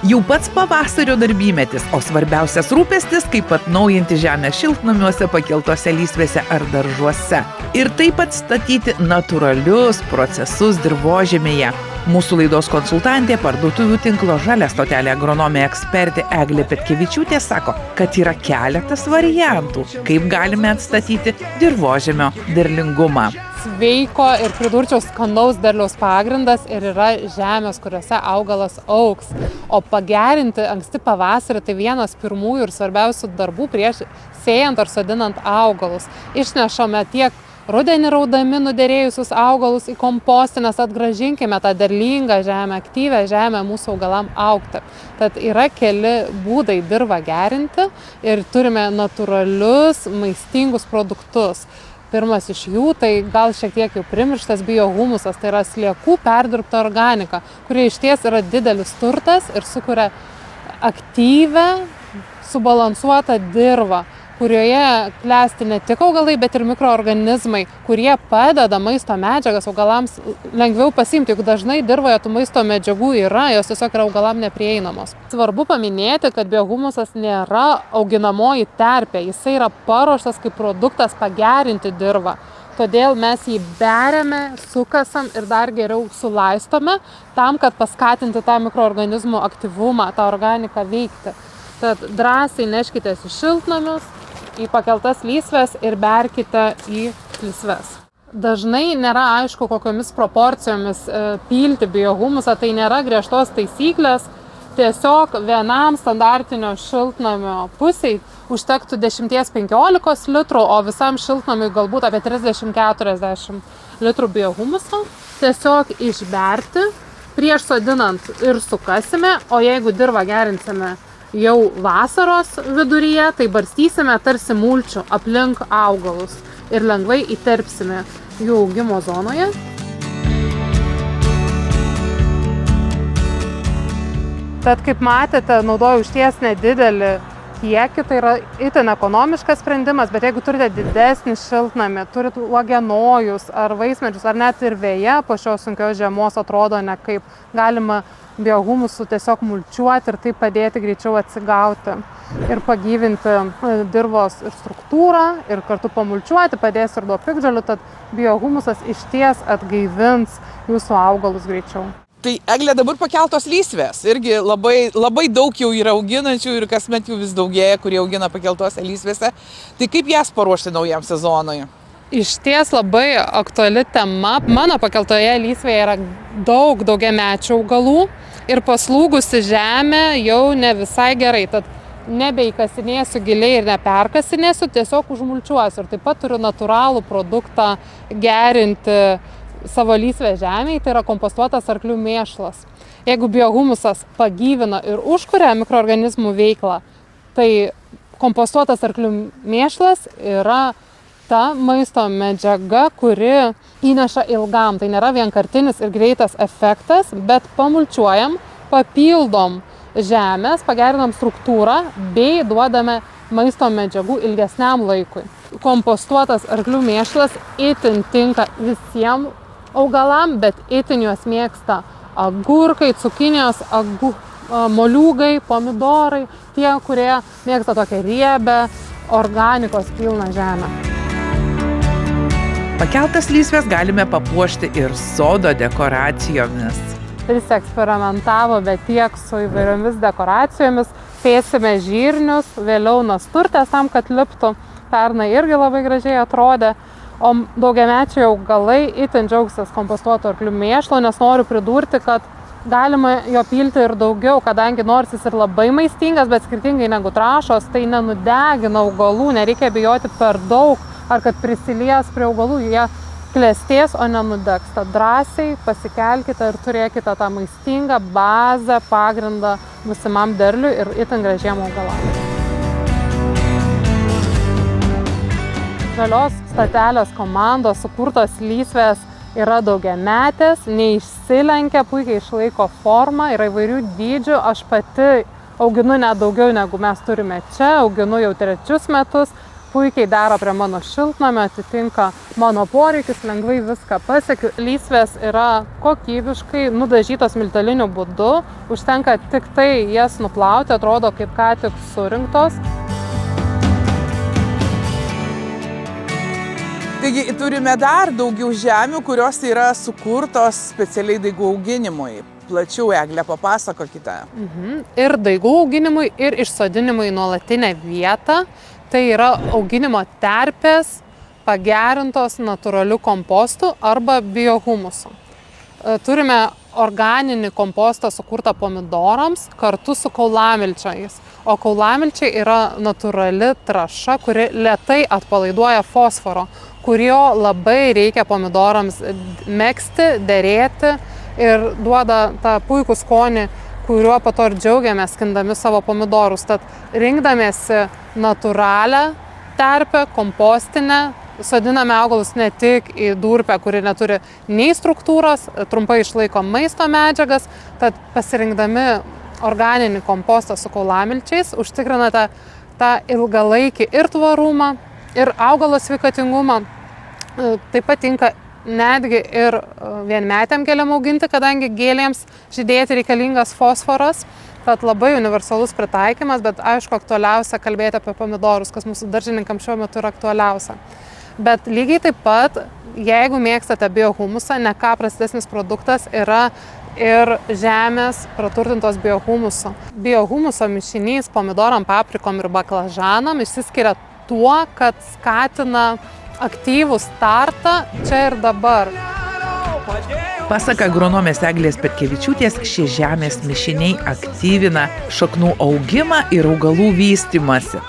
Jau pats pavasario darbymetis, o svarbiausias rūpestis, kaip atnaujinti žemę šiltnamiuose, pakeltose lysvėse ar daržuose. Ir taip atstatyti natūralius procesus dirvožemėje. Mūsų laidos konsultantė, parduotuvių tinklo Žalia stotelė agronomė ekspertė Eglė Petkevičiūtė sako, kad yra keletas variantų, kaip galime atstatyti dirvožemio derlingumą. Sveiko ir pridurčiau skanaus derliaus pagrindas ir yra žemės, kuriuose augalas augs. O pagerinti anksti pavasarį tai vienas pirmųjų ir svarbiausių darbų prieš sėjant ar sodinant augalus. Išnešame tiek rudenį raudami nuderėjusius augalus į kompostines, atgrąžinkime tą derlingą žemę, aktyvią žemę mūsų augalam augti. Tad yra keli būdai dirvą gerinti ir turime natūralius, maistingus produktus. Pirmas iš jų, tai gal šiek tiek jau primirštas biohumusas, tai yra sliekų perdirbta organika, kurie išties yra didelis turtas ir sukuria aktyvę, subalansuotą dirvą, kurioje klesti ne tik augalai, bet ir mikroorganizmai, kurie padeda maisto medžiagas augalams lengviau pasiimti, juk dažnai dirvoje tų maisto medžiagų yra, jos tiesiog yra augalam neprieinamos. Svarbu paminėti, kad biohumusas nėra auginamoji terpė, jisai yra paruoštas kaip produktas pagerinti dirvą. Todėl mes jį beriame, sukasam ir dar geriau sulaistome tam, kad paskatinti tą mikroorganizmų aktyvumą, tą organiką veikti. Tad drąsiai neškitės į šiltnamius, į pakeltas lysves ir berkite į lysves. Dažnai nėra aišku, kokiomis proporcijomis pilti biohumusą, tai nėra griežtos taisyklės. Tiesiog vienam standartinio šiltnamio pusiai užtektų 10-15 litrų, o visam šiltnamiui galbūt apie 30-40 litrų biohumuso. Tiesiog išberti, prieš sodinant ir sukasime, o jeigu dirvą gerinsime jau vasaros viduryje, tai barstysime tarsi mulčių aplink augalus ir lengvai įterpsime jų augimo zonoje. Tad, kaip matėte, naudoju išties nedidelį kiekį, tai yra itin ekonomiškas sprendimas, bet jeigu turite didesnį šiltnamį, turite uogienojus ar vaismedžius, ar net ir vėją po šios sunkios žiemos atrodo ne kaip galima biohumusų tiesiog mulčiuoti ir taip padėti greičiau atsigauti ir pagyvinti dirvos ir struktūrą ir kartu pamulčiuoti, padės ir duo piktžolių, tad biohumusas išties atgaivins jūsų augalus greičiau. Tai Eglė, dabar pakeltos lysvės, irgi labai daug jau yra auginančių ir kasmet jų vis daugėja, kurie augina pakeltose lysvėse. Tai kaip jas paruošti naujam sezonui? Išties labai aktuali tema. Mano pakeltoje lysvėje yra daug daugiamečių augalų ir paslūgusi žemė jau ne visai gerai. Tad nebeikasinėsiu giliai ir neperkasinėsiu, tiesiog užmulčiuosiu. Ir taip pat turiu natūralų produktą gerinti savo lysvę žemėje, tai yra kompostuotas arklių mėšlas. Jeigu biohumusas pagyvina ir užkuria mikroorganizmų veiklą, tai kompostuotas arklių mėšlas yra ta maisto medžiaga, kuri įneša ilgam. Tai nėra vienkartinis ir greitas efektas, bet pamulčiuojam, papildom žemės, pagerinam struktūrą bei duodame maisto medžiagų ilgesniam laikui. Kompostuotas arklių mėšlas itin tinka visiems augalam, bet itin juos mėgsta agurkai, cukinijos, moliūgai, pomidorai, tie, kurie mėgsta tokią riebę, organikos pilną žemę. Pakeltas lysves galime papuošti ir sodo dekoracijomis. Eksperimentavo, bet tiek su įvairiomis dekoracijomis. Sėsime žirnius, vėliau nasturtės tam, kad liptų. Pernai irgi labai gražiai atrodė. O daugiamečiai augalai itin džiaugsis kompostuoto arklių mėšlo, nes noriu pridurti, kad galima jo pilti ir daugiau, kadangi nors jis ir labai maistingas, bet skirtingai negu trąšos, tai nenudegina augalų, nereikia bijoti per daug, ar kad prisilies prie augalų, jie klestės, o nenudegs. Tad drąsiai pasikelkite ir turėkite tą maistingą bazę, pagrindą būsimam derliui ir itin gražiem augalam. Žalios stotelės komandos sukurtos lysvės yra daugiametės, neišsilenkia, puikiai išlaiko formą, yra įvairių dydžių. Aš pati auginu net daugiau negu mes turime čia, auginu jau 3 metus. puikiai dera prie mano šiltnamio, atitinka mano poreikius, lengvai viską pasiekiu. Lysvės yra kokybiškai nudažytos milteliniu būdu, užtenka tik tai jas nuplauti, atrodo kaip ką tik surinktos. Taigi turime dar daugiau žemių, kurios yra sukurtos specialiai daigų auginimui. Plačiau, Egle, papasakokite. Ir daigų auginimui, ir išsodinimui nuolatinę vietą. Tai yra auginimo terpės pagerintos natūraliu kompostu arba biohumusu. Turime organinį kompostą sukurtą pomidorams kartu su kaulamilčiais. O kaulamilčiai yra natūrali trąša, kuri lėtai atpalaiduoja fosforo, kurio labai reikia pomidorams megzti, derėti ir duoda tą puikų skonį, kuriuo po to ir džiaugiamės skindami savo pomidorus. Tad rinkdamiesi natūralią terpę, kompostinę, sodiname augalus ne tik į durpę, kuri neturi nei struktūros, trumpai išlaiko maisto medžiagas, tad pasirinkdami organinį kompostą su kaulamilčiais užtikrinate tą ilgalaikį ir tvarumą, ir augalo sveikatingumą. Taip pat tinka netgi ir vienmetėm gėlėm auginti, kadangi gėlėms žydėti reikalingas fosforas. Tad labai universalus pritaikymas, bet aišku aktualiausia kalbėti apie pomidorus, kas mūsų daržininkams šiuo metu yra aktualiausia. Bet lygiai taip pat, jeigu mėgstate biohumusą, ne ką prastesnis produktas yra ir žemės praturtintos biohumuso. Biohumuso mišinys pomidoram, paprikom ir baklažanam išsiskiria tuo, kad skatina aktyvų startą čia ir dabar. Pasak agronomės Eglės Petkevičiūtės, šie žemės mišiniai aktyvina šaknų augimą ir augalų vystymąsi.